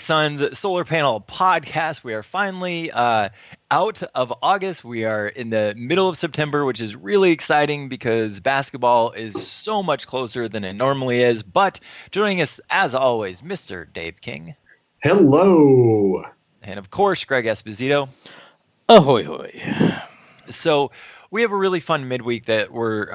Suns Solar Panel Podcast. We are finally out of August. We are in the middle of September, which is really exciting because basketball is so much closer than it normally is. But joining us, as always, Mr. Dave King. Hello. And of course, Greg Esposito. Ahoy, hoy. So we have a really fun midweek that we're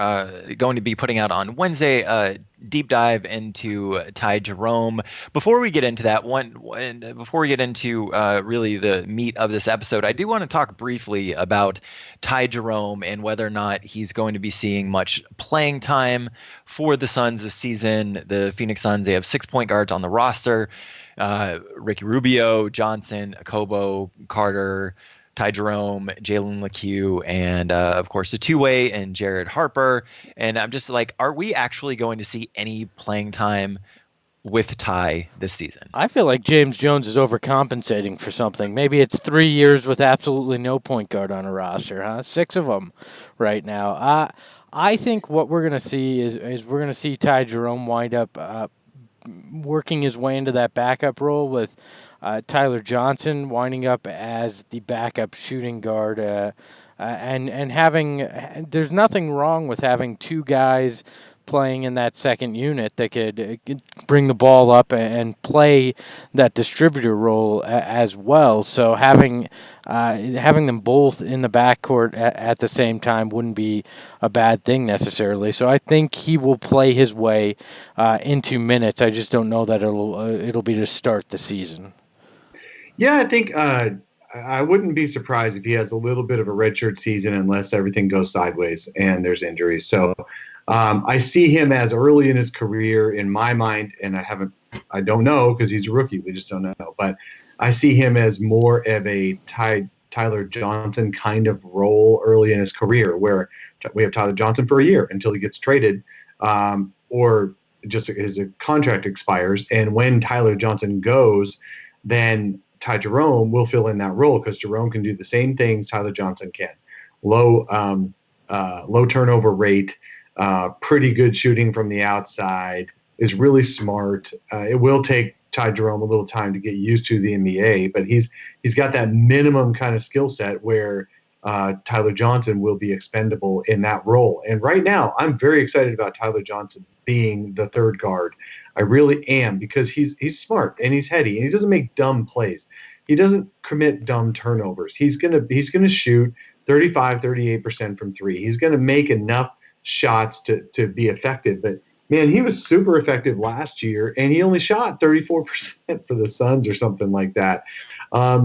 going to be putting out on Wednesday. Deep dive into Ty Jerome. Before we get into that before we get into really the meat of this episode, I do want to talk briefly about Ty Jerome and whether or not he's going to be seeing much playing time for the Suns this season. The Phoenix Suns, they have 6 point guards on the roster. Ricky Rubio, Johnson, Akobo, Carter, Ty Jerome, Jalen LeCue, and of course the two-way and Jared Harper. And I'm just like, are we actually going to see any playing time with Ty this season? I feel like James Jones is overcompensating for something. Maybe it's 3 years with absolutely no point guard on a roster, huh? 6 of them right now. I think what we're going to see is we're going to see Ty Jerome wind up working his way into that backup role with Tyler Johnson winding up as the backup shooting guard, and having there's nothing wrong with having two guys playing in that second unit that could bring the ball up and play that distributor role as well. So having them both in the backcourt at the same time wouldn't be a bad thing necessarily. So I think he will play his way into minutes. I just don't know that it'll be to start the season. Yeah, I think I wouldn't be surprised if he has a little bit of a redshirt season unless everything goes sideways and there's injuries. So I see him as early in his career in my mind, and I don't know because he's a rookie. We just don't know. But I see him as more of a Tyler Johnson kind of role early in his career, where we have Tyler Johnson for a year until he gets traded, or just his contract expires. And when Tyler Johnson goes, then Ty Jerome will fill in that role because Jerome can do the same things Tyler Johnson can. Low turnover rate, pretty good shooting from the outside, is really smart. It will take Ty Jerome a little time to get used to the NBA, but he's got that minimum kind of skill set where Tyler Johnson will be expendable in that role. And right now, I'm very excited about Tyler Johnson being the third guard. I really am, because he's smart and he's heady and he doesn't make dumb plays. He doesn't commit dumb turnovers. He's gonna shoot 35, 38% from three. He's gonna make enough shots to be effective. But man, he was super effective last year, and he only shot 34% for the Suns or something like that.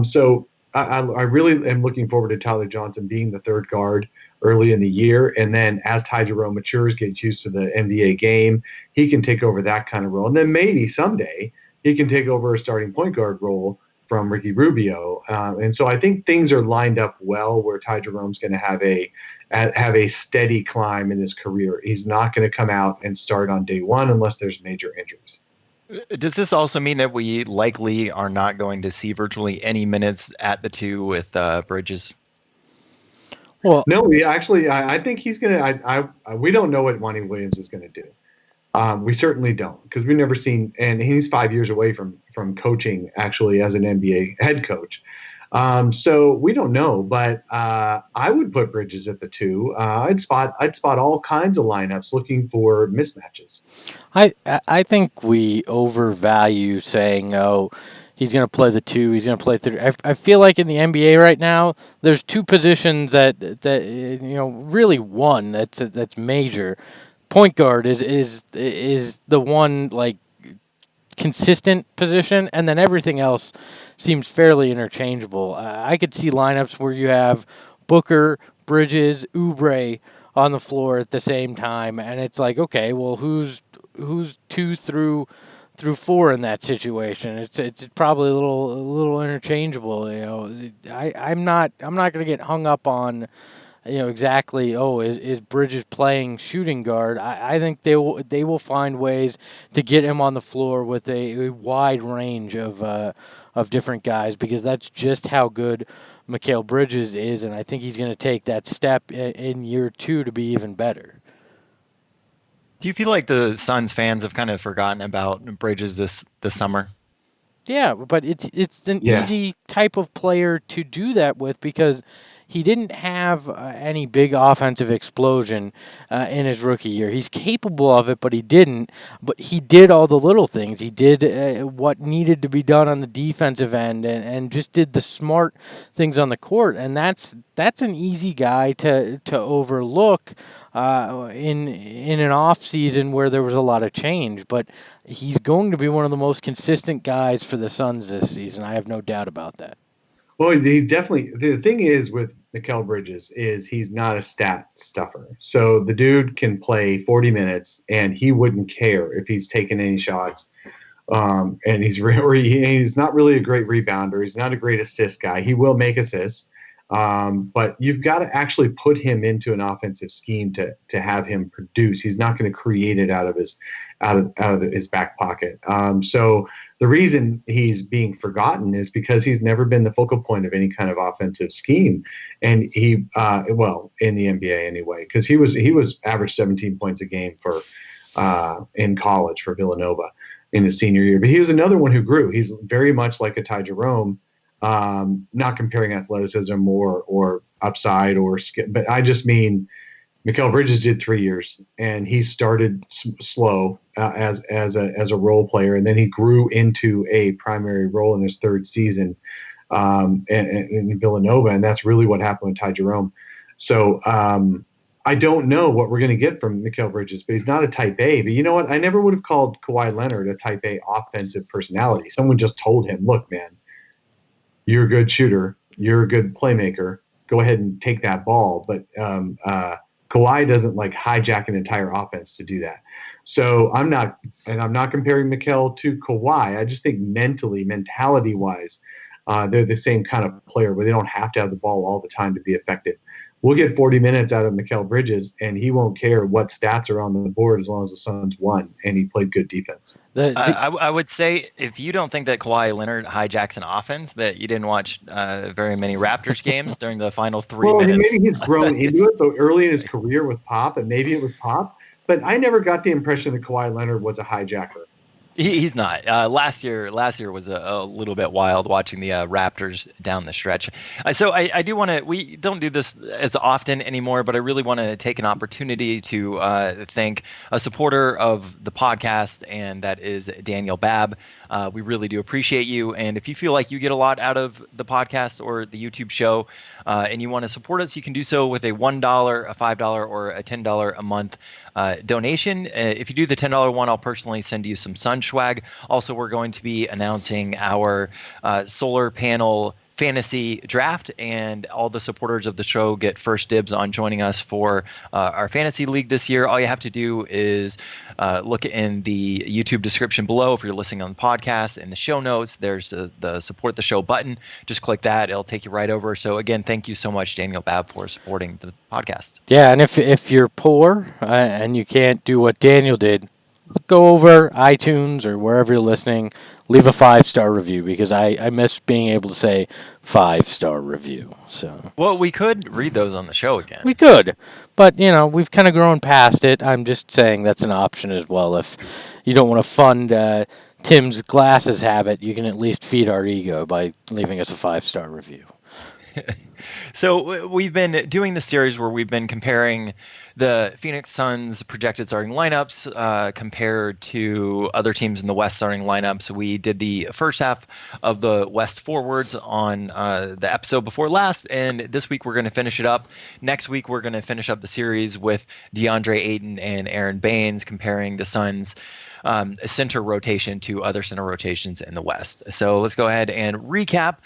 So I really am looking forward to Tyler Johnson being the third guard early in the year. And then as Ty Jerome matures, gets used to the NBA game, he can take over that kind of role. And then maybe someday he can take over a starting point guard role from Ricky Rubio. And so I think things are lined up well where Ty Jerome's going to have a steady climb in his career. He's not going to come out and start on day one unless there's major injuries. Does this also mean that we likely are not going to see virtually any minutes at the two with Bridges? Well, no, I think he's going to. We don't know what Monty Williams is going to do. We certainly don't, because we've never seen, and he's 5 years away from coaching actually as an NBA head coach. So we don't know, but I would put Bridges at the two. I'd spot all kinds of lineups looking for mismatches. I think we overvalue saying, oh, he's going to play the two, he's going to play three. I feel like in the NBA right now, there's two positions that really one that's major. Point guard is the one like consistent position, and then everything else seems fairly interchangeable. I could see lineups where you have Booker, Bridges, Oubre on the floor at the same time, and it's like, okay, well, who's 2 through 4 in that situation? It's probably a little interchangeable. I'm not going to get hung up on exactly, is Bridges playing shooting guard. I think they will find ways to get him on the floor with a wide range of different guys, because that's just how good Mikal Bridges is, and I think he's going to take that step in year 2 to be even better. Do you feel like the Suns fans have kind of forgotten about Bridges this summer? Yeah, but it's an easy type of player to do that with because he didn't have any big offensive explosion in his rookie year. He's capable of it, but he didn't. But he did all the little things. He did what needed to be done on the defensive end, and just did the smart things on the court. And that's an easy guy to overlook in an off season where there was a lot of change. But he's going to be one of the most consistent guys for the Suns this season. I have no doubt about that. Well, he's definitely, the thing is with Mikal Bridges is he's not a stat stuffer. So the dude can play 40 minutes and he wouldn't care if he's taking any shots. And he's not really a great rebounder. He's not a great assist guy. He will make assists. But you've got to actually put him into an offensive scheme to have him produce. He's not going to create it out of his back pocket. So the reason he's being forgotten is because he's never been the focal point of any kind of offensive scheme, and he in the NBA anyway, because he was averaged 17 points a game for in college for Villanova in his senior year. But he was another one who grew. He's very much like a Ty Jerome. Not comparing athleticism or upside or skill, but I just mean Mikal Bridges did 3 years and he started slow as a role player, and then he grew into a primary role in his third season in Villanova, and that's really what happened with Ty Jerome. So I don't know what we're going to get from Mikal Bridges, but he's not a type A. But you know what? I never would have called Kawhi Leonard a type A offensive personality. Someone just told him, look, man, you're a good shooter. You're a good playmaker. Go ahead and take that ball. But Kawhi doesn't like hijack an entire offense to do that. So I'm not comparing Mikal to Kawhi. I just think mentality-wise, they're the same kind of player where they don't have to have the ball all the time to be effective. We'll get 40 minutes out of Mikal Bridges, and he won't care what stats are on the board as long as the Suns won, and he played good defense. I would say if you don't think that Kawhi Leonard hijacks an offense, that you didn't watch very many Raptors games during the final 3 minutes. Maybe he's grown into it, so early in his career with Pop, and maybe it was Pop, but I never got the impression that Kawhi Leonard was a hijacker. He's not. Last year was a little bit wild watching the Raptors down the stretch. So I do want to. We don't do this as often anymore, but I really want to take an opportunity to thank a supporter of the podcast, and that is Daniel Babb. We really do appreciate you. And if you feel like you get a lot out of the podcast or the YouTube show, and you want to support us, you can do so with a $1, a $5, or a $10 a month donation. If you do the $10 one, I'll personally send you some sun swag. Also, we're going to be announcing our solar panel fantasy draft, and all the supporters of the show get first dibs on joining us for our fantasy league this year. All you have to do is look in the YouTube description below. If you're listening on the podcast, in the show notes, there's the support the show button. Just click that. It'll take you right over. So again, thank you so much, Daniel Babb, for supporting the podcast. Yeah, and if you're poor and you can't do what Daniel did, go over iTunes or wherever you're listening, leave a 5-star review, because I miss being able to say 5-star review. So well, we could read those on the show again. We could, but we've kind of grown past it. I'm just saying that's an option as well. If you don't want to fund Tim's glasses habit, you can at least feed our ego by leaving us a 5-star review. So we've been doing this series where we've been comparing the Phoenix Suns projected starting lineups compared to other teams in the West starting lineups. We did the first half of the West forwards on the episode before last, and this week we're going to finish it up. Next week we're going to finish up the series with DeAndre Ayton and Aaron Baines, comparing the Suns' center rotation to other center rotations in the West. So let's go ahead and recap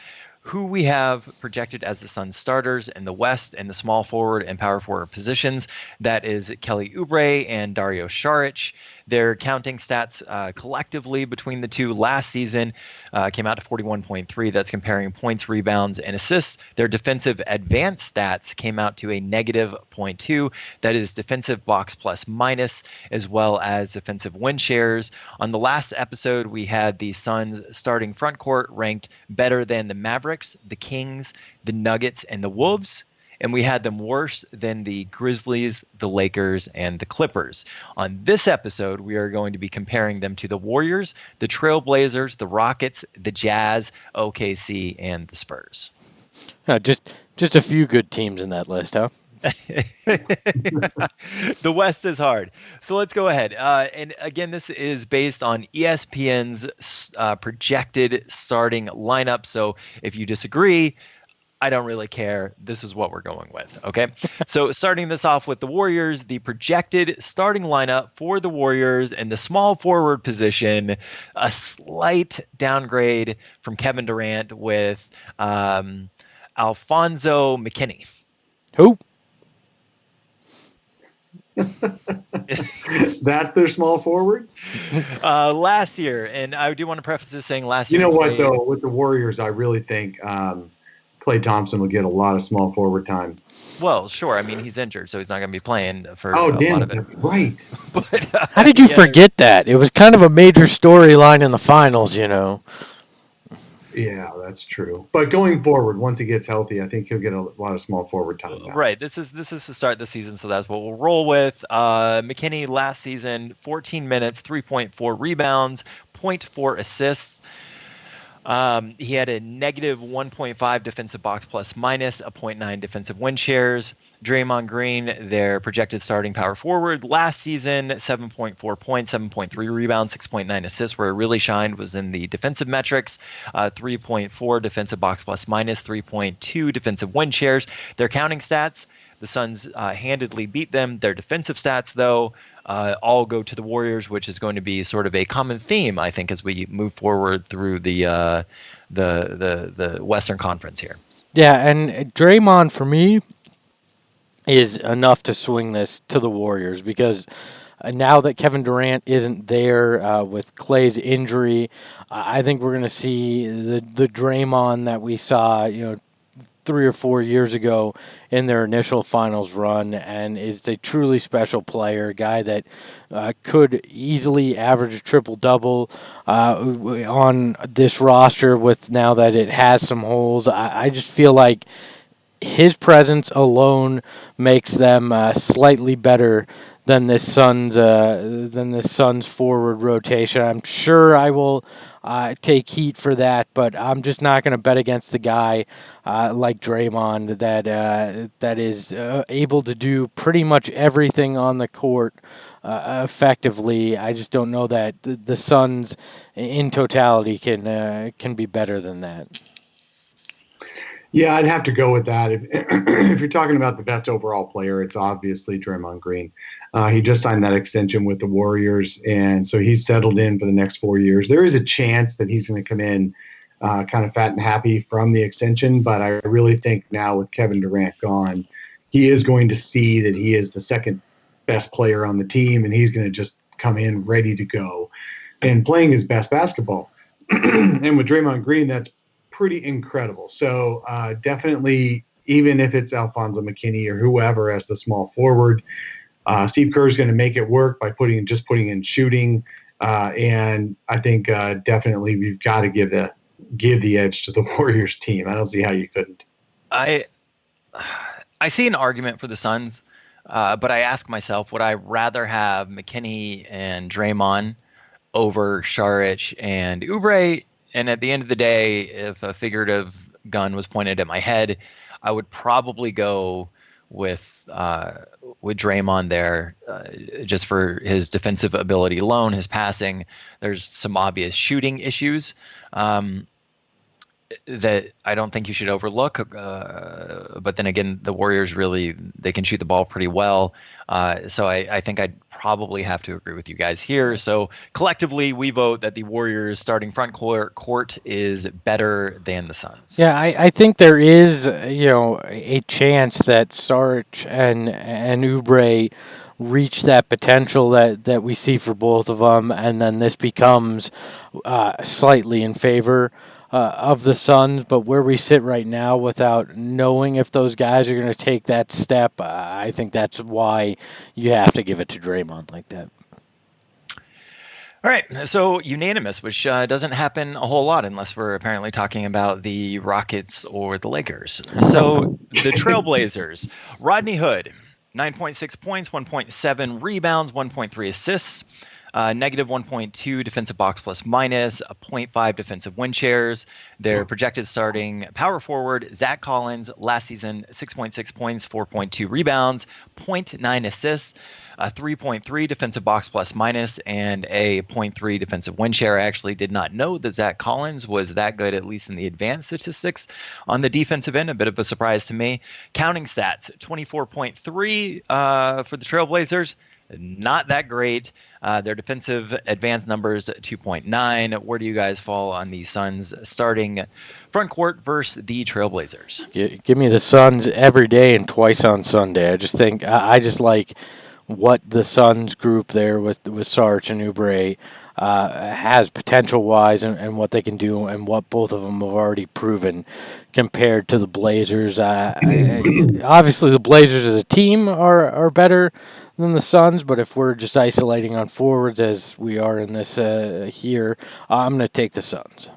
who we have projected as the Suns starters in the West in the small forward and power forward positions. That is Kelly Oubre and Dario Saric. Their counting stats collectively between the two last season came out to 41.3. That's comparing points, rebounds, and assists. Their defensive advanced stats came out to a negative 0.2. That is defensive box plus minus, as well as defensive win shares. On the last episode, we had the Suns starting front court ranked better than the Mavericks, the Kings, the Nuggets, and the Wolves. and we had them worse than the Grizzlies, the Lakers, and the Clippers. On this episode, we are going to be comparing them to the Warriors, the Trailblazers, the Rockets, the Jazz, OKC, and the Spurs. Just a few good teams in that list, huh? The West is hard. So let's go ahead. And again, this is based on ESPN's projected starting lineup. So if you disagree, I don't really care. This is what we're going with. Okay. So starting this off with the Warriors, the projected starting lineup for the Warriors in the small forward position, a slight downgrade from Kevin Durant with Aflononzo McKinnie. Who? That's their small forward? Last year, and I do want to preface this saying last year. You know what, though? With the Warriors, I really think Klay Thompson will get a lot of small forward time. Well, sure. I mean, he's injured, so he's not going to be playing for a lot of it. Right. But, how did you forget that? It was kind of a major storyline in the finals, you know. Yeah, that's true. But going forward, once he gets healthy, I think he'll get a lot of small forward time now. Right. This is to start the season, so that's what we'll roll with. McKinney last season, 14 minutes, 3.4 rebounds, 0.4 assists. He had a negative 1.5 defensive box plus minus, a 0.9 defensive win shares. Draymond Green, their projected starting power forward last season, 7.4 points, 7.3 rebounds, 6.9 assists. Where it really shined was in the defensive metrics, 3.4 defensive box plus minus, 3.2 defensive win shares. Their counting stats, the Suns handedly beat them. Their defensive stats, though, all go to the Warriors, which is going to be sort of a common theme, I think, as we move forward through the Western Conference here. Yeah, and Draymond, for me, is enough to swing this to the Warriors because now that Kevin Durant isn't there with Klay's injury, I think we're going to see the Draymond that we saw, 3 or 4 years ago in their initial finals run, and is a truly special player, a guy that could easily average a triple-double on this roster with now that it has some holes. I just feel like his presence alone makes them slightly better than this Suns forward rotation. I'm sure I will take heat for that, but I'm just not going to bet against the guy like Draymond that is able to do pretty much everything on the court effectively. I just don't know that the Suns in totality can be better than that. Yeah, I'd have to go with that. If you're talking about the best overall player, it's obviously Draymond Green. He just signed that extension with the Warriors, and so he's settled in for the next 4 years. There is a chance that he's going to come in kind of fat and happy from the extension, but I really think now with Kevin Durant gone, he is going to see that he is the second best player on the team, and he's going to just come in ready to go and playing his best basketball. And with Draymond Green, that's pretty incredible. So definitely, even if it's Aflononzo McKinnie or whoever as the small forward, Steve Kerr is going to make it work by putting in shooting, and I think definitely we've got to give the edge to the Warriors team. I don't see how you couldn't. I see an argument for the Suns, but I ask myself, would I rather have McKinney and Draymond over Saric and Oubre? And at the end of the day, if a figurative gun was pointed at my head, I would probably go with Draymond there, just for his defensive ability alone, his passing. There's some obvious shooting issues that I don't think you should overlook. But then again, the Warriors they can shoot the ball pretty well. So I think I'd probably have to agree with you guys here. So collectively, we vote that the Warriors starting front court is better than the Suns. Yeah, I think there is, a chance that Saric and Oubre reach that potential that we see for both of them, and then this becomes slightly in favor of the Suns. But where we sit right now, without knowing if those guys are going to take that step, I think that's why you have to give it to Draymond like that. All right, so unanimous, which doesn't happen a whole lot unless we're apparently talking about the Rockets or the Lakers. So the Trailblazers, Rodney Hood, 9.6 points, 1.7 rebounds, 1.3 assists, negative 1.2 defensive box plus minus, a 0.5 defensive win shares. Their projected starting power forward, Zach Collins, last season, 6.6 points, 4.2 rebounds, 0.9 assists, a 3.3 defensive box plus minus, and a 0.3 defensive win share. I actually did not know that Zach Collins was that good, at least in the advanced statistics on the defensive end. A bit of a surprise to me. Counting stats, 24.3 for the Trailblazers. Not that great. Their defensive advanced numbers, 2.9. Where do you guys fall on the Suns starting front court versus the Trailblazers? Give me the Suns every day and twice on Sunday. I just like what the Suns group there with Saric and Oubre has potential-wise and what they can do and what both of them have already proven compared to the Blazers. Obviously, the Blazers as a team are better than the Suns, but if we're just isolating on forwards as we are in this here, I'm going to take the Suns.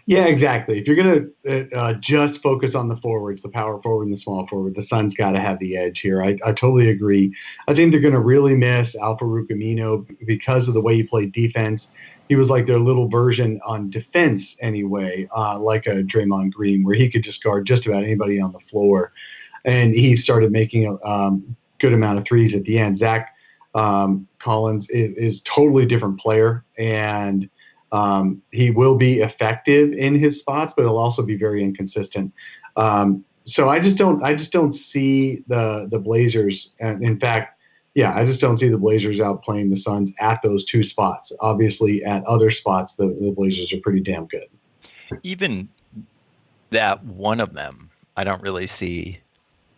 Yeah, exactly. If you're going to just focus on the forwards, the power forward and the small forward, the Suns got to have the edge here. I totally agree. I think they're going to really miss Al-Farouq Amino because of the way he played defense. He was like their little version on defense anyway, like a Draymond Green, where he could just guard just about anybody on the floor. And he started making a good amount of threes at the end. Zach Collins is totally different player, and he will be effective in his spots, but he'll also be very inconsistent. So I just don't see the Blazers. And in fact, I just don't see the Blazers outplaying the Suns at those two spots. Obviously, at other spots, the Blazers are pretty damn good. Even that one of them, I don't really see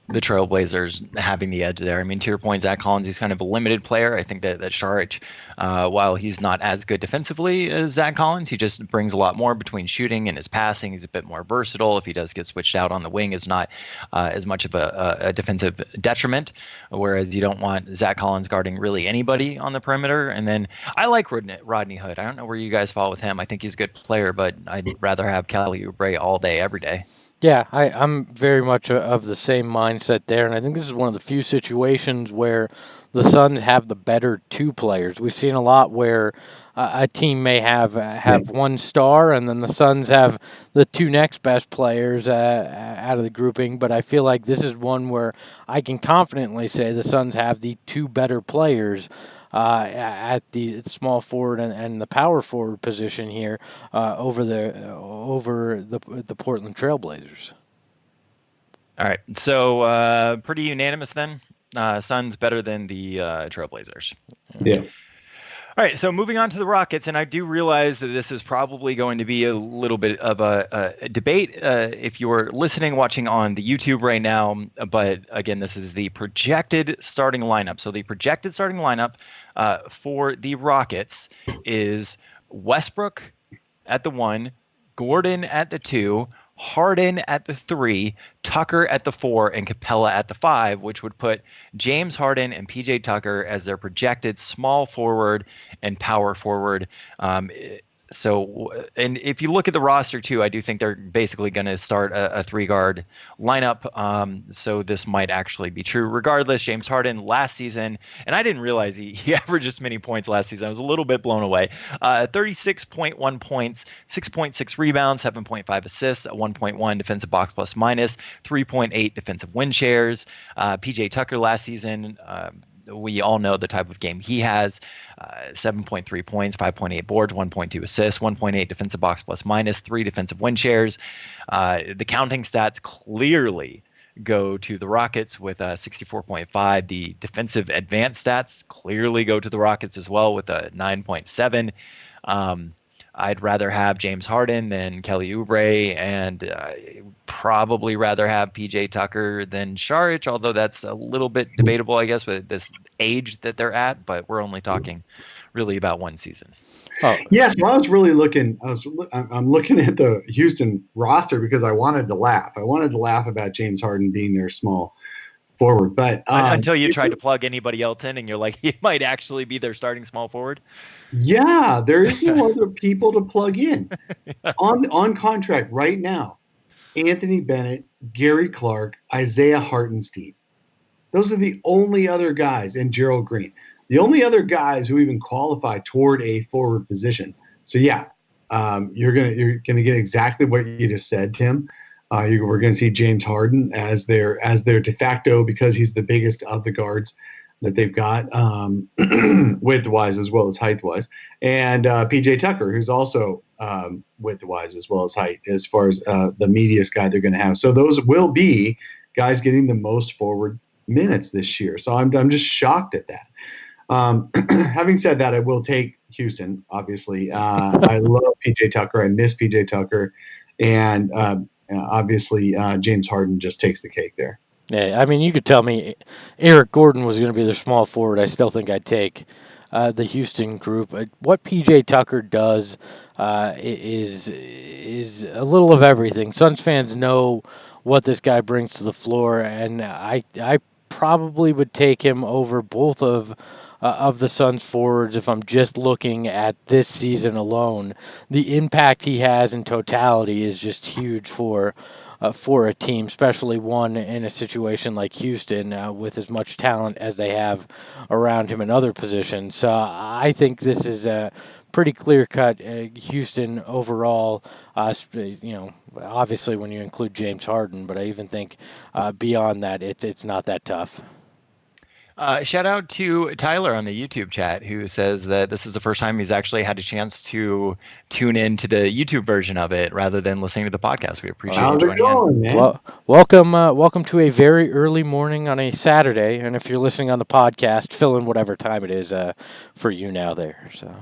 the Trailblazers having the edge there. I mean, to your point, Zach Collins, he's kind of a limited player. I think that Saric, while he's not as good defensively as Zach Collins, he just brings a lot more between shooting and his passing. He's a bit more versatile. If he does get switched out on the wing, it's not as much of a defensive detriment, whereas you don't want Zach Collins guarding really anybody on the perimeter. And then I like Rodney Hood. I don't know where you guys fall with him. I think he's a good player, but I'd rather have Kelly Oubre all day, every day. Yeah, I'm very much of the same mindset there, and I think this is one of the few situations where the Suns have the better two players. We've seen a lot where a team may have one star, and then the Suns have the two next best players out of the grouping, but I feel like this is one where I can confidently say the Suns have the two better players at the small forward and the power forward position here over the Portland Trailblazers. All right, so pretty unanimous then. Suns better than the Trailblazers. Yeah. All right, so moving on to the Rockets, and I do realize that this is probably going to be a little bit of a debate if you're listening, watching on the YouTube right now. But again, this is the projected starting lineup. So the projected starting lineup for the Rockets is Westbrook at the 1, Gordon at the 2, Harden at the 3, Tucker at the 4, and Capela at the 5, which would put James Harden and PJ Tucker as their projected small forward and power forward. So, and if you look at the roster too, I do think they're basically going to start a 3-guard lineup. So this might actually be true. Regardless, James Harden last season, and I didn't realize he averaged this many points last season. I was a little bit blown away. 36.1 points, 6.6 rebounds, 7.5 assists, a 1.1 defensive box plus minus, 3.8 defensive win shares. PJ Tucker last season, we all know the type of game he has. 7.3 points, 5.8 boards, 1.2 assists, 1.8 defensive box plus minus, 3 defensive win shares. The counting stats clearly go to the Rockets with 64.5. The defensive advanced stats clearly go to the Rockets as well with a 9.7. I'd rather have James Harden than Kelly Oubre, and probably rather have PJ Tucker than Saric, although that's a little bit debatable, I guess, with this age that they're at. But we're only talking really about one season. Oh. Yes, well, I was really looking. I'm looking at the Houston roster because I wanted to laugh. I wanted to laugh about James Harden being their small forward. But until you try to plug anybody else in, and you're like, he might actually be their starting small forward. Yeah, there is no other people to plug in on contract right now. Anthony Bennett, Gary Clark, Isaiah Hartenstein. Those are the only other guys, and Gerald Green. The only other guys who even qualify toward a forward position. So yeah, you're gonna get exactly what you just said, Tim. We're going to see James Harden as their de facto, because he's the biggest of the guards that they've got, width-wise as well as height-wise, and PJ Tucker, who's also width-wise as well as height, as far as the meatiest guy they're going to have. So those will be guys getting the most forward minutes this year. So I'm just shocked at that. Having said that, I will take Houston. Obviously, I love PJ Tucker. I miss PJ Tucker, and obviously, James Harden just takes the cake there. Yeah, I mean, you could tell me Eric Gordon was going to be their small forward. I still think I'd take the Houston group. What PJ Tucker does is a little of everything. Suns fans know what this guy brings to the floor, and I probably would take him over both of the Suns forwards if I'm just looking at this season alone. The impact he has in totality is just huge for a team, especially one in a situation like Houston with as much talent as they have around him in other positions. So I think this is a pretty clear-cut Houston overall, obviously when you include James Harden, but I even think beyond that, it's not that tough. Shout out to Tyler on the YouTube chat, who says that this is the first time he's actually had a chance to tune into the YouTube version of it rather than listening to the podcast. We appreciate you joining in. Well, welcome to a very early morning on a Saturday, and if you're listening on the podcast, fill in whatever time it is for you now there. So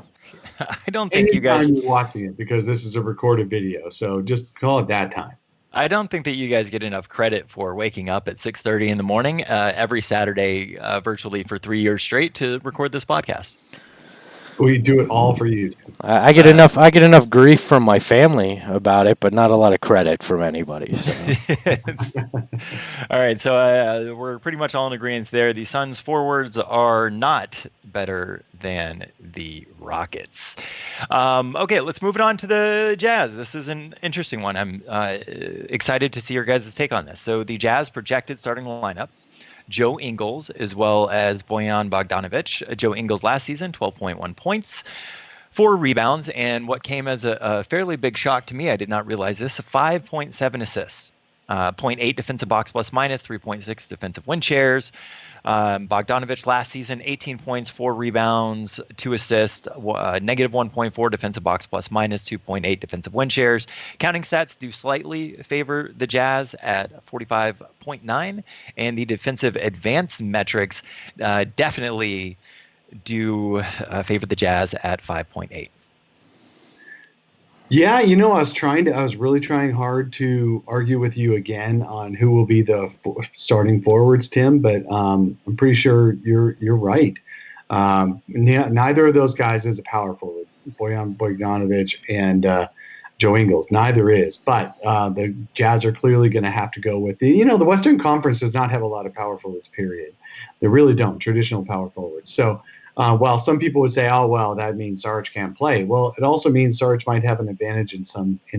I don't think you guys are watching it, because this is a recorded video, so just call it that time. I don't think that you guys get enough credit for waking up at 6:30 in the morning every Saturday virtually for 3 years straight to record this podcast. We do it all for you. I get enough grief from my family about it, but not a lot of credit from anybody. So. All right, so we're pretty much all in agreement there. The Suns forwards are not better than the Rockets. Okay, let's move it on to the Jazz. This is an interesting one. I'm excited to see your guys' take on this. So the Jazz projected starting lineup: Joe Ingles as well as Bojan Bogdanovic. Joe Ingles last season, 12.1 points, 4 rebounds, and what came as a fairly big shock to me, I did not realize this, 5.7 assists, 0.8 defensive box plus minus, 3.6 defensive win shares. Bogdanovic last season, 18 points, 4 rebounds, 2 assists, negative 1.4 defensive box plus minus, 2.8 defensive win shares. Counting stats do slightly favor the Jazz at 45.9, and the defensive advance metrics definitely do favor the Jazz at 5.8. Yeah, I was really trying hard to argue with you again on who will be the starting forwards, Tim, but I'm pretty sure you're right. Neither of those guys is a power forward, Bojan Bogdanovic and Joe Ingles. Neither is, but the Jazz are clearly going to have to go with the Western Conference does not have a lot of power forwards, period. They really don't, traditional power forwards. So while some people would say, oh, well, that means Saric can't play. Well, it also means Saric might have an advantage in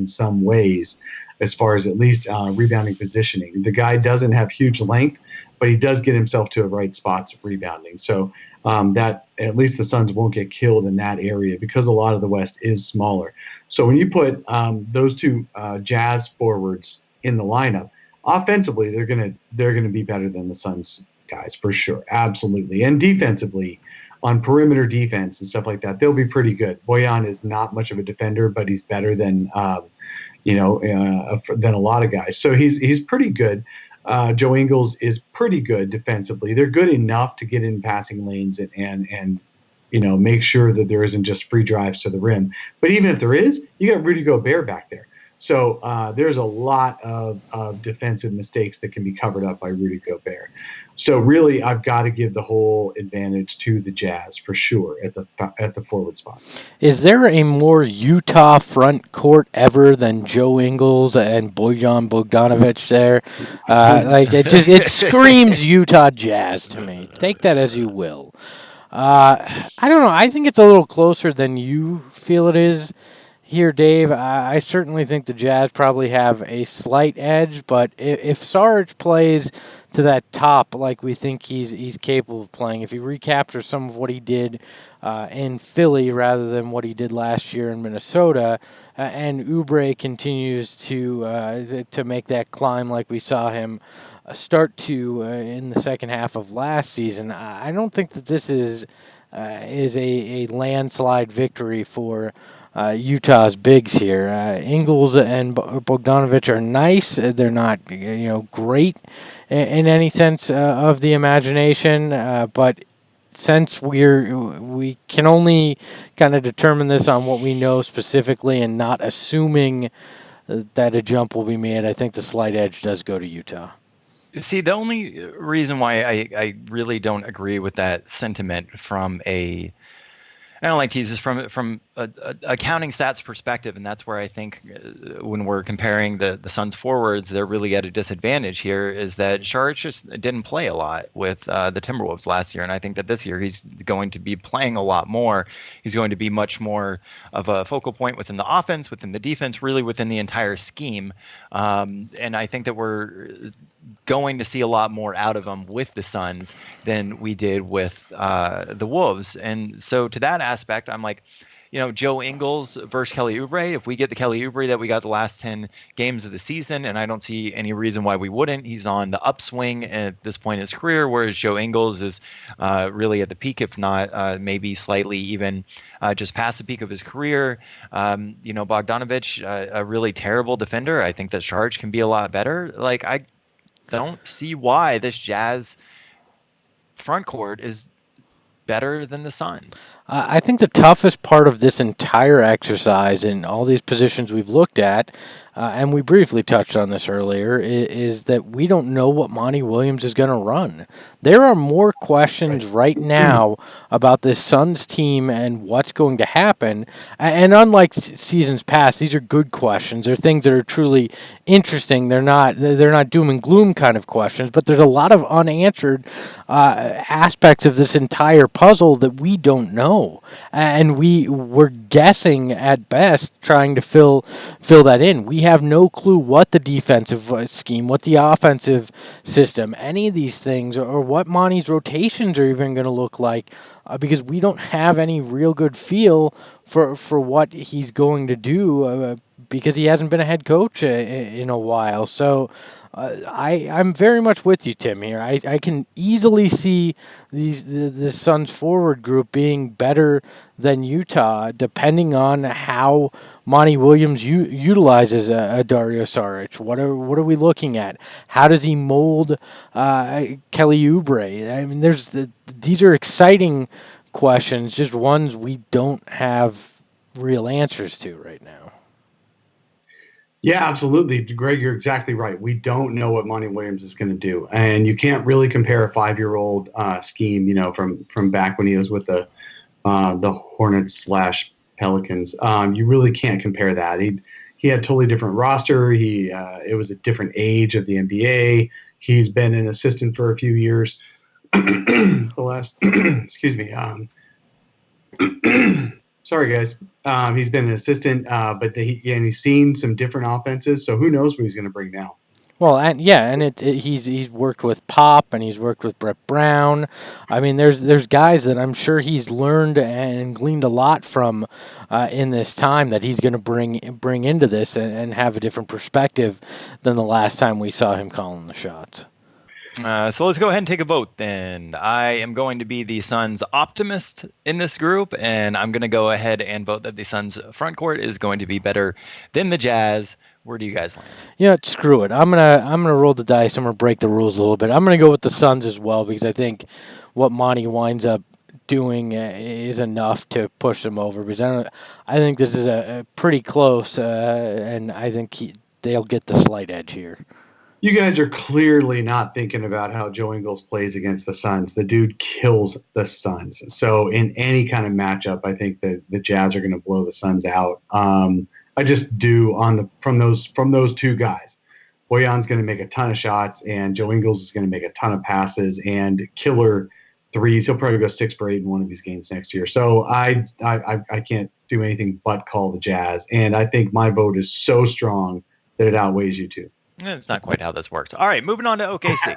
some ways, as far as at least rebounding positioning. The guy doesn't have huge length, but he does get himself to the right spots rebounding. So that at least the Suns won't get killed in that area, because a lot of the West is smaller. So when you put those two Jazz forwards in the lineup, offensively they're gonna be better than the Suns guys for sure, absolutely, and defensively. On perimeter defense and stuff like that, they'll be pretty good. Bojan is not much of a defender, but he's better than than a lot of guys. So he's pretty good. Joe Ingles is pretty good defensively. They're good enough to get in passing lanes and make sure that there isn't just free drives to the rim. But even if there is, you got Rudy Gobert back there. So there's a lot of defensive mistakes that can be covered up by Rudy Gobert. So really, I've got to give the whole advantage to the Jazz for sure at the forward spot. Is there a more Utah front court ever than Joe Ingles and Bojan Bogdanovic there? It screams Utah Jazz to me. Take that as you will. I don't know. I think it's a little closer than you feel it is here, Dave. I certainly think the Jazz probably have a slight edge, but if Saric plays to that top like we think he's capable of playing, if he recaptures some of what he did in Philly rather than what he did last year in Minnesota, and Oubre continues to make that climb like we saw him start to in the second half of last season, I don't think that this is a landslide victory for Utah's bigs here. Ingles and Bogdanovic are nice. They're not great in any sense of the imagination, but since we can only kind of determine this on what we know specifically and not assuming that a jump will be made, I think the slight edge does go to Utah. See, the only reason why I really don't agree with that sentiment I don't like to use this from a accounting stats perspective, and that's where I think when we're comparing the Suns forwards, they're really at a disadvantage here, is that Saric just didn't play a lot with the Timberwolves last year, and I think that this year he's going to be playing a lot more. He's going to be much more of a focal point within the offense, within the defense, really within the entire scheme, and I think that we're going to see a lot more out of him with the Suns than we did with the Wolves. And so to that aspect, I'm like, Joe Ingles versus Kelly Oubre. If we get the Kelly Oubre that we got the last 10 games of the season, and I don't see any reason why we wouldn't, he's on the upswing at this point in his career, whereas Joe Ingles is really at the peak, if not maybe slightly even just past the peak of his career. Bogdanovic, a really terrible defender. I think that Saric can be a lot better. Like, I don't see why this Jazz front court is better than the Suns. I think the toughest part of this entire exercise in all these positions we've looked at, and we briefly touched on this earlier, is that we don't know what Monty Williams is going to run. There are more questions right now about this Suns team and what's going to happen. And unlike seasons past, these are good questions. They're things that are truly interesting. They're not doom and gloom kind of questions, but there's a lot of unanswered aspects of this entire puzzle that we don't know. And we're guessing at best, trying to fill that in. We have no clue what the defensive scheme, what the offensive system, any of these things, or what Monty's rotations are even going to look like, because we don't have any real good feel for what he's going to do, because he hasn't been a head coach in a while. So I'm very much with you, Tim, here. I can easily see the Suns forward group being better than Utah, depending on how Monty Williams utilizes Dario Saric. What are we looking at? How does he mold Kelly Oubre? I mean, these are exciting questions, just ones we don't have real answers to right now. Yeah, absolutely. Greg, you're exactly right. We don't know what Monty Williams is going to do. And you can't really compare a 5-year-old scheme, from back when he was with the Hornets / Pelicans. You really can't compare that. He had a totally different roster. It was a different age of the NBA. He's been an assistant for a few years. Excuse me. Sorry, guys. He's been an assistant, but he's seen some different offenses. So who knows what he's going to bring now? Well, he's worked with Pop, and he's worked with Brett Brown. I mean, there's guys that I'm sure he's learned and gleaned a lot from in this time that he's going to bring into this and have a different perspective than the last time we saw him calling the shots. So let's go ahead and take a vote then. I am going to be the Suns optimist in this group, and I'm going to go ahead and vote that the Suns front court is going to be better than the Jazz. Where do you guys land? Screw it. I'm gonna roll the dice. I'm gonna break the rules a little bit. I'm gonna go with the Suns as well, because I think what Monty winds up doing is enough to push them over. Because I think this is a pretty close, and I think they'll get the slight edge here. You guys are clearly not thinking about how Joe Ingles plays against the Suns. The dude kills the Suns. So in any kind of matchup, I think that the Jazz are going to blow the Suns out. I just do from those two guys. Bojan's going to make a ton of shots, and Joe Ingles is going to make a ton of passes and killer threes. He'll probably go 6 for 8 in one of these games next year. So I can't do anything but call the Jazz, and I think my vote is so strong that it outweighs you two. It's not quite how this works. All right, moving on to OKC.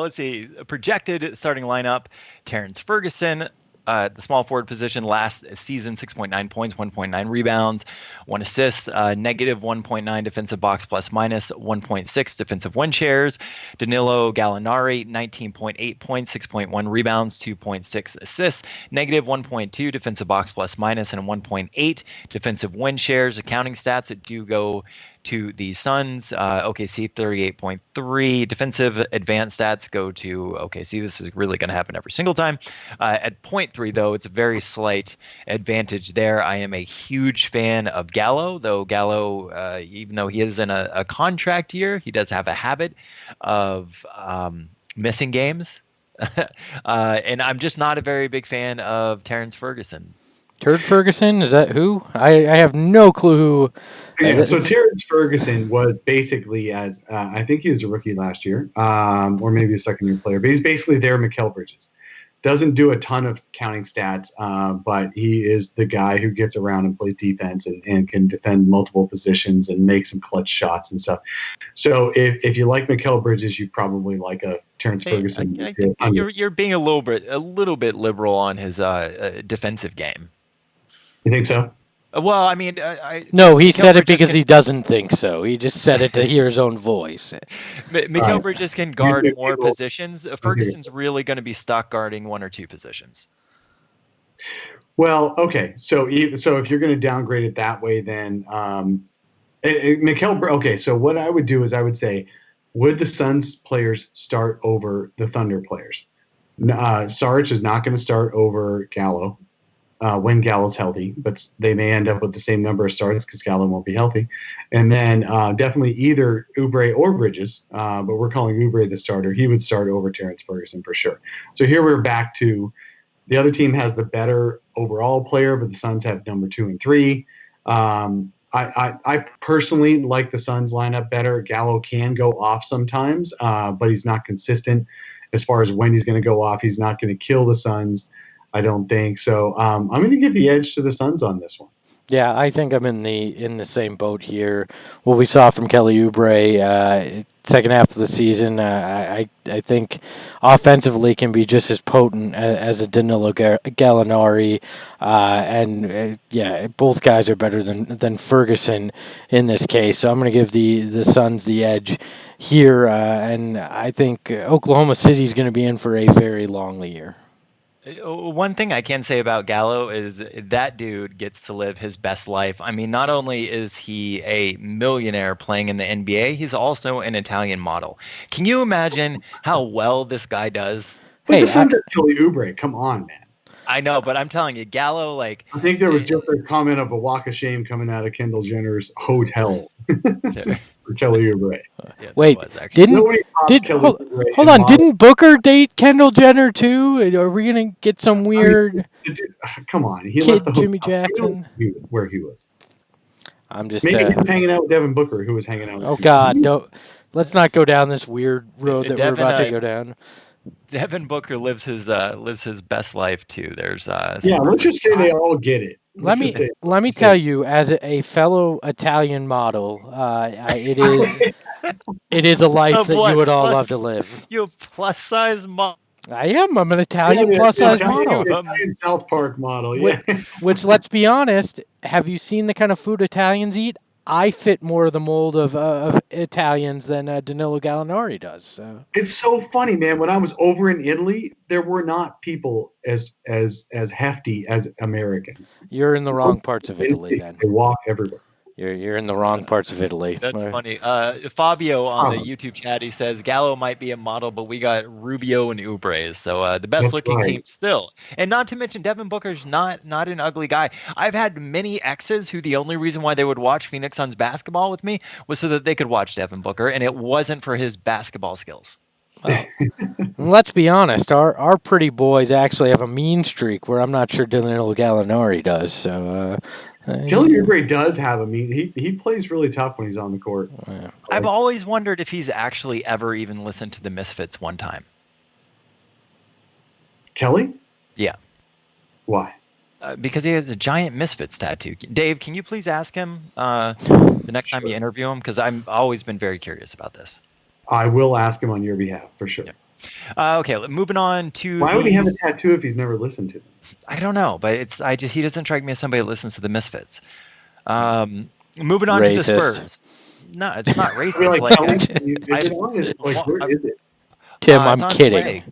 Let's see. Projected starting lineup: Terrence Ferguson, the small forward position, last season 6.9 points, 1.9 rebounds, 1 assist, negative 1.9 defensive box plus minus, 1.6 defensive win shares. Danilo Gallinari, 19.8 points, 6.1 rebounds, 2.6 assists, negative 1.2 defensive box plus minus, and 1.8 defensive win shares. Accounting stats that do go to the Suns. OKC 38.3. Defensive advanced stats go to OKC. This is really going to happen every single time. At 0.3, though, it's a very slight advantage there. I am a huge fan of Gallo, though Gallo, even though he is in a contract year, he does have a habit of missing games. And I'm just not a very big fan of Terrence Ferguson. Turd Ferguson? Is that who? I have no clue who. Yeah, so Terrence Ferguson was basically I think he was a rookie last year, or maybe a second-year player. But he's basically their Mikal Bridges. Doesn't do a ton of counting stats, but he is the guy who gets around and plays defense and can defend multiple positions and make some clutch shots and stuff. So if you like Mikal Bridges, you probably like a Terrence Ferguson. I think you're being a little bit liberal on his defensive game. You think so? Well, I mean, no, he said it because he doesn't think so. He just said it to hear his own voice. Mikal Bridges can guard more positions. Ferguson's really going to be stuck guarding 1 or 2 positions. Well, okay. So if you're going to downgrade it that way, then Mikal. Okay, so what I would do is I would say, would the Suns players start over the Thunder players? Saric is not going to start over Gallo. When Gallo's healthy, but they may end up with the same number of starts because Gallo won't be healthy. And then definitely either Oubre or Bridges, but we're calling Oubre the starter. He would start over Terrence Ferguson for sure. So here we're back to the other team has the better overall player, but the Suns have number 2 and 3. I personally like the Suns lineup better. Gallo can go off sometimes, but he's not consistent as far as when he's going to go off. He's not going to kill the Suns, I don't think so. I'm going to give the edge to the Suns on this one. Yeah, I think I'm in the same boat here. What we saw from Kelly Oubre second half of the season, I think offensively can be just as potent as a Danilo Gallinari, and both guys are better than Ferguson in this case. So I'm going to give the Suns the edge here, and I think Oklahoma City is going to be in for a very long year. One thing I can say about Gallo is that dude gets to live his best life. I mean, not only is he a millionaire playing in the NBA, he's also an Italian model. Can you imagine how well this guy does? Hey, the Suns are Kelly Oubre. Come on, man. I know, but I'm telling you, Gallo, like... I think there was just a comment of a walk of shame coming out of Kendall Jenner's hotel. For Kelly Oubre. Yeah, wait, hold on, didn't Booker date Kendall Jenner too? Are we gonna get some weird? Come on, he kid left the Jimmy Jackson. Where he was. I'm just maybe he was hanging out with Devin Booker, who was hanging out. Oh God, let's not go down this weird road that we're about to go down. Devin Booker lives his best life too. There's let's just say they all get it. Let me tell you, as a fellow Italian model, it is a life that you would all love to live. You plus size model. I am. I'm an Italian plus size model. Italian South Park model. Yeah. Which, let's be honest, have you seen the kind of food Italians eat? I fit more of the mold of Italians than Danilo Gallinari does. So. It's so funny, man. When I was over in Italy, there were not people as hefty as Americans. You're in the wrong parts of Italy, then. They walk everywhere. You're in the wrong parts of Italy. That's funny. Fabio on the YouTube chat, he says Gallo might be a model, but we got Rubio and Oubre, so the best looking team still. And not to mention Devin Booker's not an ugly guy. I've had many exes who the only reason why they would watch Phoenix Suns basketball with me was so that they could watch Devin Booker, and it wasn't for his basketball skills. Well, let's be honest. Our pretty boys actually have a mean streak where I'm not sure Danilo Gallinari does. So. Kelly Oubre does have a mean. He plays really tough when he's on the court. Yeah. I've always wondered if he's actually ever even listened to the Misfits one time. Kelly? Yeah. Why? Because he has a giant Misfits tattoo. Dave, can you please ask him the next time you interview him? Because I've always been very curious about this. I will ask him on your behalf for sure. Yeah. Okay, moving on to. Why would he have a tattoo if he's never listened to them? I don't know, but he doesn't strike me as somebody that listens to the Misfits. Moving on to the Spurs. No, it's not racist. Where is it? Tim, I'm kidding.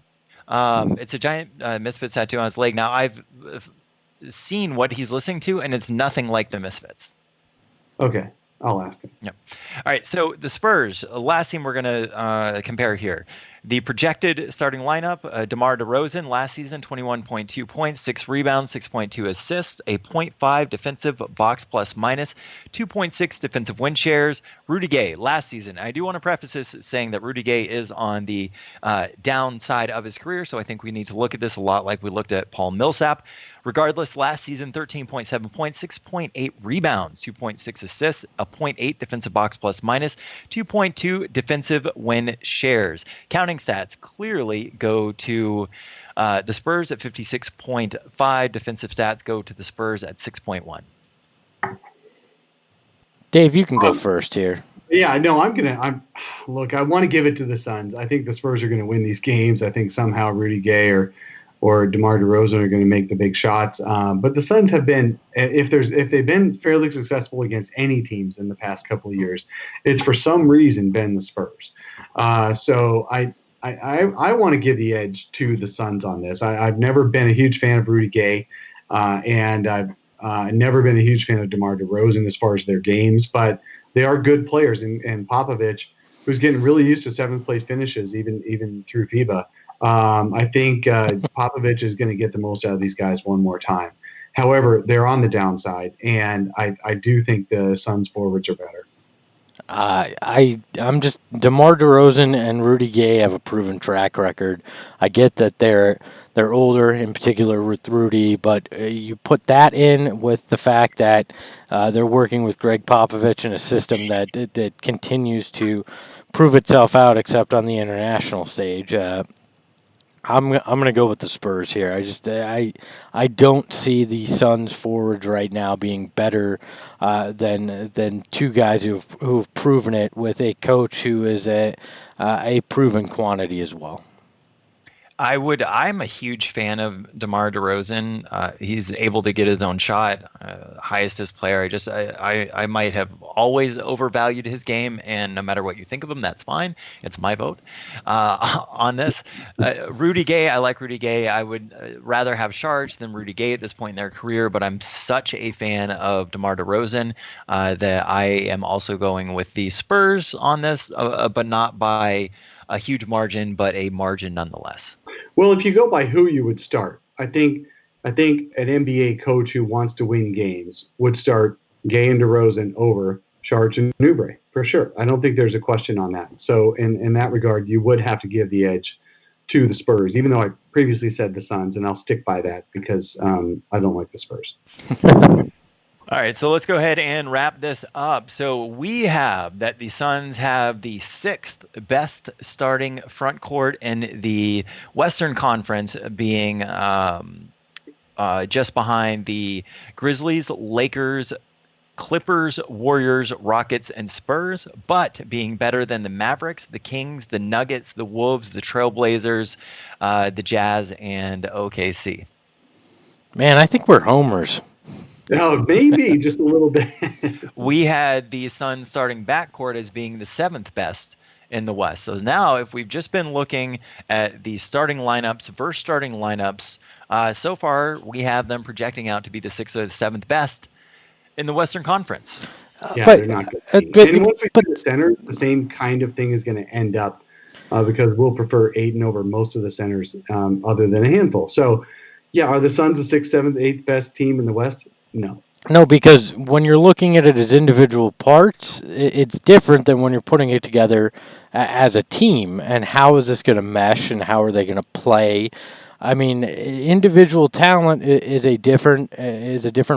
It's a giant Misfits tattoo on his leg. Now I've seen what he's listening to, and it's nothing like the Misfits. Okay. I'll ask him. Yep. All right. So the Spurs, last team we're going to compare here. The projected starting lineup, DeMar DeRozan last season, 21.2 points, 6 rebounds, 6.2 assists, a 0.5 defensive box plus minus, 2.6 defensive win shares. Rudy Gay last season. I do want to preface this saying that Rudy Gay is on the downside of his career, so I think we need to look at this a lot like we looked at Paul Millsap. Regardless, last season, 13.7 points, 6.8 rebounds, 2.6 assists, a 0.8 defensive box plus minus, 2.2 defensive win shares. Counting stats clearly go to the Spurs at 56.5. Defensive stats go to the Spurs at 6.1. Dave, you can go first here. Yeah, no, look, I want to give it to the Suns. I think the Spurs are going to win these games. I think somehow Rudy Gay or DeMar DeRozan are going to make the big shots. But the Suns have been, if they've been fairly successful against any teams in the past couple of years, it's for some reason been the Spurs. So I want to give the edge to the Suns on this. I've never been a huge fan of Rudy Gay, and I've never been a huge fan of DeMar DeRozan as far as their games, but they are good players. And Popovich, who's getting really used to seventh place finishes, even through FIBA. I think Popovich is going to get the most out of these guys one more time. However, they're on the downside, and I do think the Suns forwards are better. I'm just DeMar DeRozan and Rudy Gay have a proven track record. I get that they're older, in particular with Rudy, but you put that in with the fact that they're working with Greg Popovich in a system that continues to prove itself out, except on the international stage. I'm gonna go with the Spurs here. I don't see the Suns forwards right now being better than two guys who've proven it with a coach who is a proven quantity as well. I'm a huge fan of DeMar DeRozan. He's able to get his own shot, highest player. I might have always overvalued his game, and no matter what you think of him, that's fine. It's my vote on this. Rudy Gay, I like Rudy Gay. I would rather have Sharge than Rudy Gay at this point in their career, but I'm such a fan of DeMar DeRozan that I am also going with the Spurs on this, but not by a huge margin, but a margin nonetheless. Well, if you go by who you would start, I think an NBA coach who wants to win games would start Gay and DeRozan over Sharge and Oubre for sure. I don't think there's a question on that. So in that regard, you would have to give the edge to the Spurs, even though I previously said the Suns, and I'll stick by that because I don't like the Spurs. All right, so let's go ahead and wrap this up. So we have that the Suns have the 6th best starting front court in the Western Conference, being just behind the Grizzlies, Lakers, Clippers, Warriors, Rockets, and Spurs, but being better than the Mavericks, the Kings, the Nuggets, the Wolves, the Trailblazers, the Jazz, and OKC. Man, I think we're homers. Oh, maybe just a little bit. We had the Suns starting backcourt as being the 7th best in the West. So now if we've just been looking at the starting lineups versus starting lineups, so far we have them projecting out to be the 6th or the 7th best in the Western Conference. Yeah, but they're not good uh, team. but And once we but get the center, the same kind of thing is going to end up because we'll prefer Ayton over most of the centers other than a handful. So, yeah, are the Suns the sixth, seventh, eighth best team in the West? No. No, because when you're looking at it as individual parts, it's different than when you're putting it together as a team. And how is this going to mesh, and how are they going to play? I mean, individual talent is a different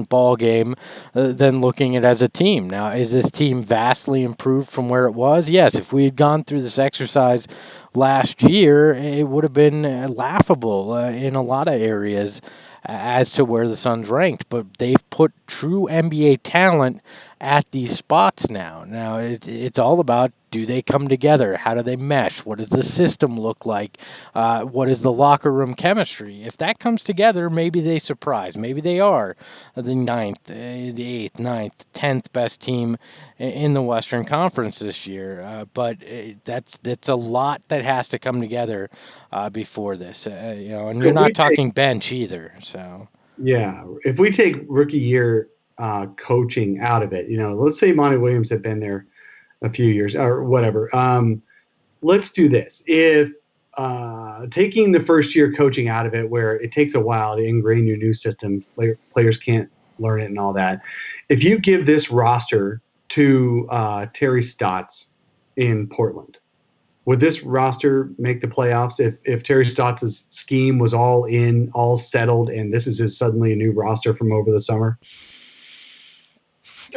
ball game than looking at it as a team. Now, is this team vastly improved from where it was? Yes. If we had gone through this exercise last year, it would have been laughable in a lot of areas as to where the Suns ranked, but they've put true NBA talent at these spots now. Now it's all about, do they come together? How do they mesh? What does the system look like? What is the locker room chemistry? If that comes together, maybe they surprise. Maybe they are the ninth, the eighth, ninth, 10th best team in the Western Conference this year. But that's a lot that has to come together before this. And So you're if we not take, talking bench either. So yeah, if we take rookie year coaching out of it, let's say Monty Williams had been there a few years or whatever. Let's do this. If taking the first year coaching out of it, where it takes a while to ingrain your new system, players can't learn it and all that. If you give this roster to Terry Stotts in Portland, would this roster make the playoffs if Terry Stotts' scheme was all settled, and this is just suddenly a new roster from over the summer?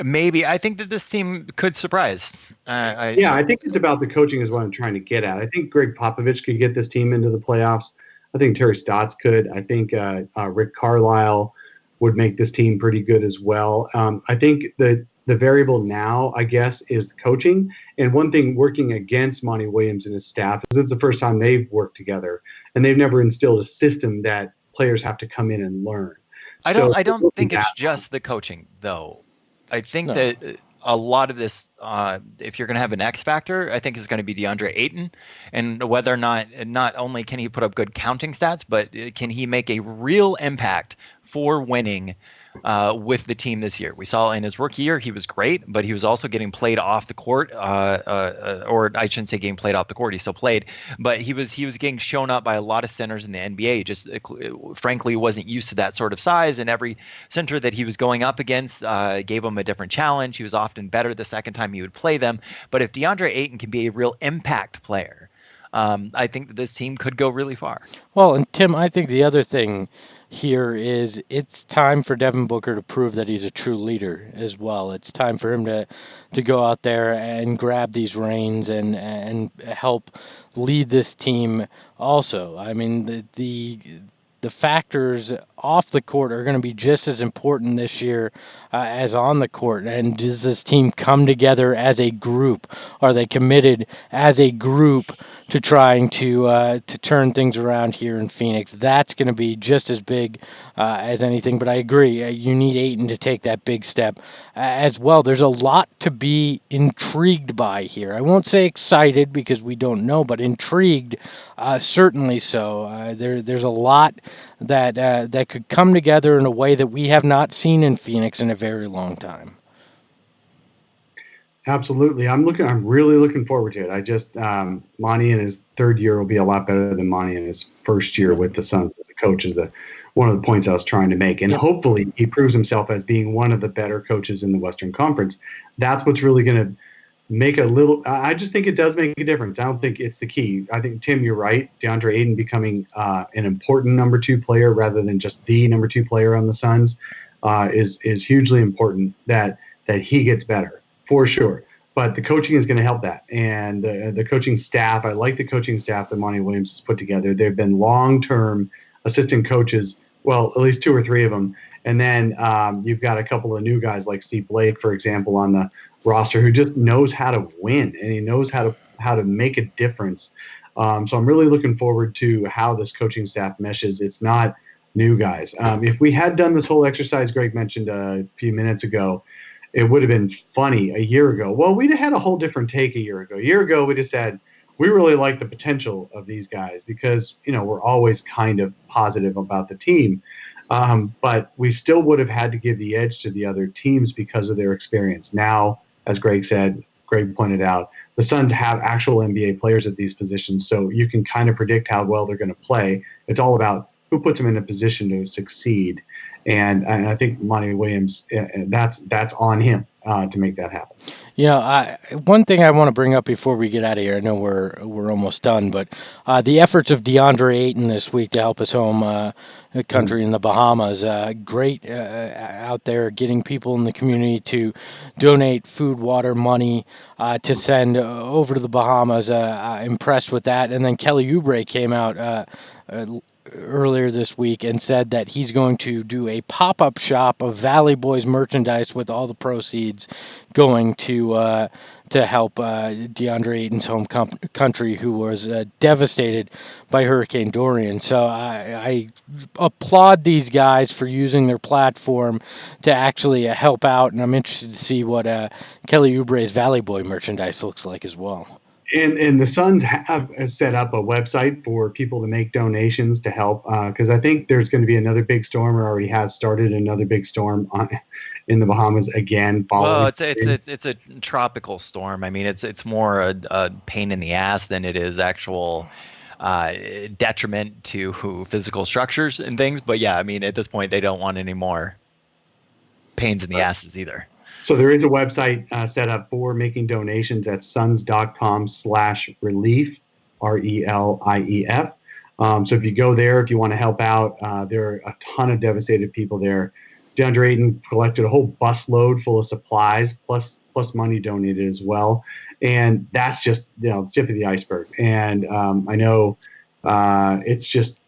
Maybe. I think that this team could surprise. I think it's about the coaching is what I'm trying to get at. I think Greg Popovich could get this team into the playoffs. I think Terry Stotts could. I think Rick Carlisle would make this team pretty good as well. I think the variable now, I guess, is the coaching. And one thing working against Monty Williams and his staff is it's the first time they've worked together, and they've never instilled a system that players have to come in and learn. I don't think it's just the coaching, though. I think that a lot of this, if you're going to have an X factor, I think is going to be DeAndre Ayton, and whether or not only can he put up good counting stats, but can he make a real impact for winning with the team this year. We saw in his rookie year he was great, but he was also getting played off the court, or I shouldn't say getting played off the court. He still played, but he was getting shown up by a lot of centers in the NBA. Just frankly wasn't used to that sort of size, and every center that he was going up against gave him a different challenge. He was often better the second time he would play them. But if DeAndre Ayton can be a real impact player, I think that this team could go really far. Well, and Tim, I think the other thing here is it's time for Devin Booker to prove that he's a true leader as well. It's time for him to go out there and grab these reins and help lead this team also. I mean, the factors off the court are going to be just as important this year as on the court. And does this team come together as a group? Are they committed as a group to trying to turn things around here in Phoenix? That's going to be just as big as anything. But I agree, you need Ayton to take that big step as well. There's a lot to be intrigued by here. I won't say excited because we don't know, but intrigued, certainly so. There's a lot that could come together in a way that we have not seen in Phoenix in a very long time. Absolutely. I'm really looking forward to it. I just, Monty in his third year will be a lot better than Monty in his first year with the Suns as a coach, is one of the points I was trying to make. And hopefully he proves himself as being one of the better coaches in the Western Conference. That's what's really going to make I just think it does make a difference. I don't think it's the key. I think, Tim, you're right. DeAndre Ayton becoming an important number two player rather than just the number two player on the Suns is hugely important that he gets better. For sure. But the coaching is going to help that. And the coaching staff, I like the coaching staff that Monty Williams has put together. They've been long-term assistant coaches, well, at least two or three of them. And then you've got a couple of new guys like Steve Blake, for example, on the roster who just knows how to win, and he knows how to make a difference. So I'm really looking forward to how this coaching staff meshes. It's not new guys. If we had done this whole exercise Greg mentioned a few minutes ago, it would have been funny a year ago. Well, we'd have had a whole different take a year ago. A year ago, we just said we really like the potential of these guys because, we're always kind of positive about the team. But we still would have had to give the edge to the other teams because of their experience. Now, as Greg pointed out, the Suns have actual NBA players at these positions, so you can kind of predict how well they're going to play. It's all about who puts them in a position to succeed. And I think Monty Williams, that's on him to make that happen. One thing I want to bring up before we get out of here, I know we're almost done, but the efforts of DeAndre Ayton this week to help his home country in the Bahamas, great out there getting people in the community to donate food, water, money to send over to the Bahamas. Impressed with that. And then Kelly Oubre came out earlier this week and said that he's going to do a pop-up shop of Valley Boys merchandise with all the proceeds going to help DeAndre Ayton's home country, who was devastated by Hurricane Dorian. So I applaud these guys for using their platform to actually help out, and I'm interested to see what Kelly Oubre's Valley Boy merchandise looks like as well. And the Suns have set up a website for people to make donations to help, because I think there's going to be another big storm, or already has started another big storm in the Bahamas again. Well, it's a tropical storm. I mean, it's more a pain in the ass than it is actual detriment to physical structures and things. But yeah, I mean, at this point, they don't want any more pains in the asses either. So there is a website set up for making donations at suns.com/relief, RELIEF. So if you go there, if you want to help out, there are a ton of devastated people there. DeAndre Ayton collected a whole busload full of supplies, plus money donated as well. And that's just the tip of the iceberg. And I know there's just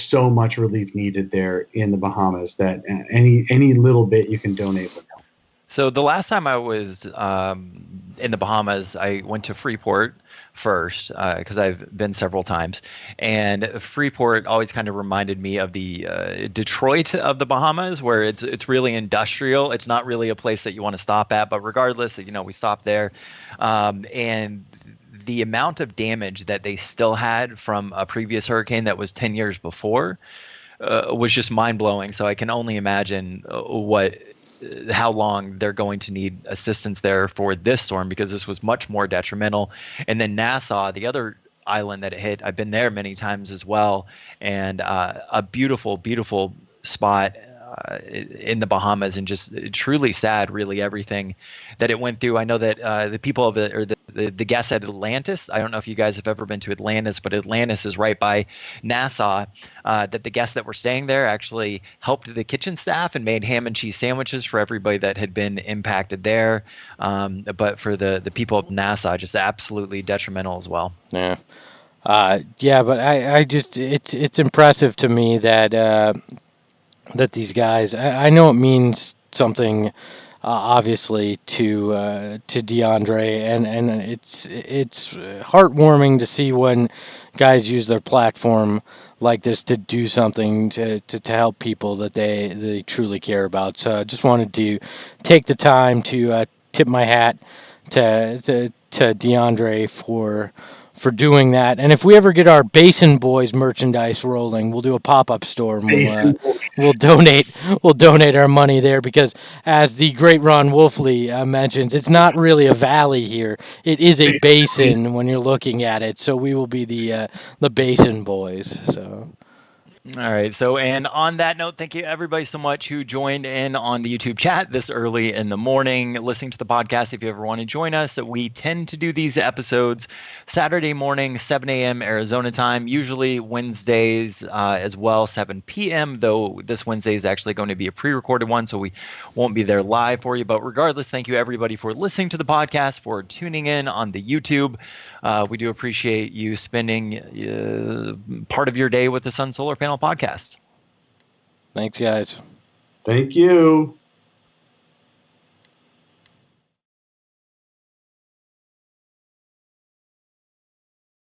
so much relief needed there in the Bahamas that any little bit you can donate would help. So the last time I was in the Bahamas, I went to Freeport first because I've been several times, and Freeport always kind of reminded me of the Detroit of the Bahamas, where it's really industrial. It's not really a place that you want to stop at, but regardless, we stopped there, and the amount of damage that they still had from a previous hurricane that was 10 years before was just mind blowing. So I can only imagine how long they're going to need assistance there for this storm, because this was much more detrimental. And then Nassau, the other island that it hit, I've been there many times as well, and a beautiful, beautiful spot in the Bahamas, and just truly sad, really, everything that it went through. I know that the people of it, or the guests at Atlantis, I don't know if you guys have ever been to Atlantis, but Atlantis is right by Nassau, that the guests that were staying there actually helped the kitchen staff and made ham and cheese sandwiches for everybody that had been impacted there. But for the people of Nassau, just absolutely detrimental as well. Yeah. But I just, it's impressive to me that these guys, I know it means something, obviously, to DeAndre, and it's heartwarming to see when guys use their platform like this to do something to help people that they truly care about. So I just wanted to take the time to tip my hat to DeAndre for doing that. And if we ever get our Basin Boys merchandise rolling, we'll do a pop-up store. And we'll donate our money there, because as the great Ron Wolfley mentions, it's not really a valley here. It is a basin when you're looking at it. So we will be the Basin Boys. So. All right. So, and on that note, thank you everybody so much who joined in on the YouTube chat this early in the morning, listening to the podcast. If you ever want to join us, we tend to do these episodes Saturday morning, 7 a.m. Arizona time, usually Wednesdays as well, 7 p.m., though this Wednesday is actually going to be a pre-recorded one, so we won't be there live for you. But regardless, thank you everybody for listening to the podcast, for tuning in on the YouTube. We do appreciate you spending part of your day with the Sun Solar Panel podcast. Thanks, guys. Thank you.